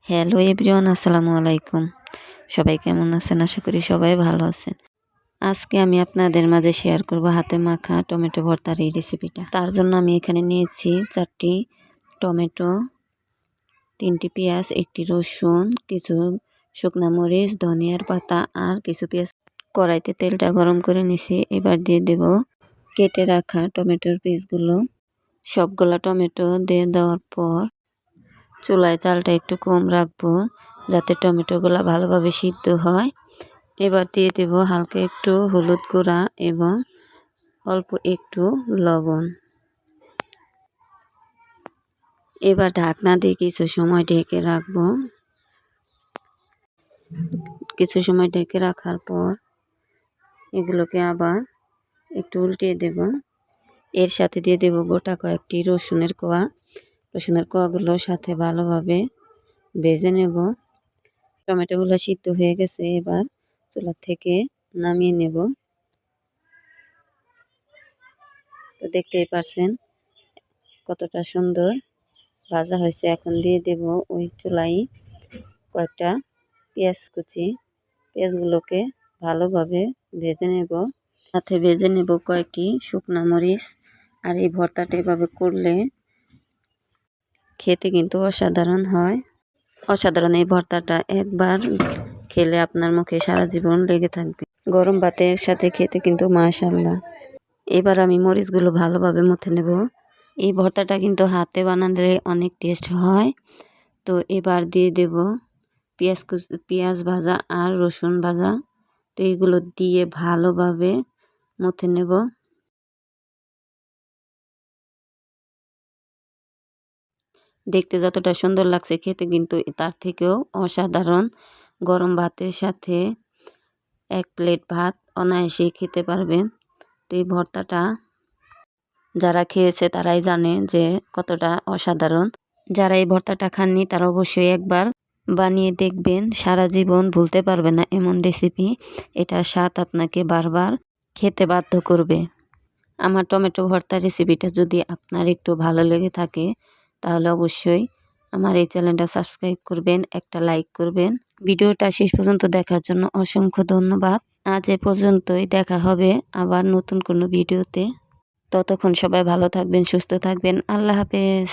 Hello everyone, আসসালামু আলাইকুম। সবাই কেমন আছেন? আশা করি সবাই ভালো আছেন। আজকে আমি আপনাদের মাঝে শেয়ার করব হাতে মাখা টমেটো ভর্তার এই রেসিপিটা। তার জন্য আমি এখানে নিয়েছি 4টি টমেটো, 3টি পেঁয়াজ, 1টি রসুন, কিছু শুকনা মরিচ, ধনিয়ার পাতা আর কিছু পেঁয়াজ। কড়াইতে তেলটা গরম করে নিছি। এবার দিয়ে দেব কেটে রাখা টমেটোর পিসগুলো। সবগুলা টমেটো দিয়ে দেওয়ার পর চুলায় জালটা একটু কম রাখবো যাতে টমেটোগুলো ভালোভাবে সিদ্ধ হয়। এবার দিয়ে দেব হালকা একটু হলুদ গুঁড়া এবং অল্প একটু লবণ। এবার ঢাকনা দিয়ে কিছু সময় ঢেকে রাখবো। কিছু সময় ঢেকে রাখার পর এগুলোকে আবার একটু উল্টিয়ে দেব। এর সাথে দিয়ে দেব গোটা কয়েকটি রসুনের কোয়া। রসুনের কোয়াগুলোর সাথে ভালোভাবে ভেজে নেব। টমেটোগুলো সিদ্ধ হয়ে গেছে, এবার চুলা থেকে নামিয়ে নেব। তো দেখতেই পারছেন কতটা সুন্দর ভাজা হয়েছে। এখন দিয়ে দেব ওই চুলাই কয়েকটা পেঁয়াজ কুচি। পেঁয়াজগুলোকে ভালোভাবে ভেজে নেব। সাথে ভেজে নেব কয়েকটি শুকনা মরিচ। আর এই ভর্তাটা এভাবে করলে খেতে কিন্তু অসাধারণ হয়। অসাধারণ এই ভর্তাটা একবার খেলে আপনার মুখে সারা জীবন লেগে থাকবে। গরম ভাতের সাথে খেতে কিন্তু মাশাআল্লাহ। এবার আমি মরিচগুলো ভালোভাবে মথে নেব। এই ভর্তাটা কিন্তু হাতে বানালে অনেক টেস্ট হয়। তো এবার দিয়ে দেব পেঁয়াজ ভাজা আর রসুন ভাজা। তো এইগুলো দিয়ে ভালোভাবে মথে নেব। দেখতে যতটা সুন্দর লাগছে, খেতে কিন্তু তার থেকেও অসাধারণ। গরম ভাতের সাথে 1 প্লেট ভাত অনায়াসেই খেতে পারবেন। তো এই ভর্তাটা যারা খেয়েছে তারাই জানে যে কতটা অসাধারণ। যারা এই ভর্তাটা খাননি তারা অবশ্যই একবার বানিয়ে দেখবেন, সারা জীবন ভুলতে পারবে না এমন রেসিপি। এটার স্বাদ আপনাকে বারবার খেতে বাধ্য করবে। আমার টমেটো ভর্তা রেসিপিটা যদি আপনার একটু ভালো লেগে থাকে তাহলে অবশ্যই আমার এই চ্যানেলটা সাবস্ক্রাইব করবেন, একটা লাইক করবেন। ভিডিওটা শেষ পর্যন্ত দেখার জন্য অসংখ্য ধন্যবাদ। আজ এ পর্যন্তই, দেখা হবে আবার নতুন কোনো ভিডিওতে। ততক্ষণ সবাই ভালো থাকবেন, সুস্থ থাকবেন। আল্লাহ হাফেজ।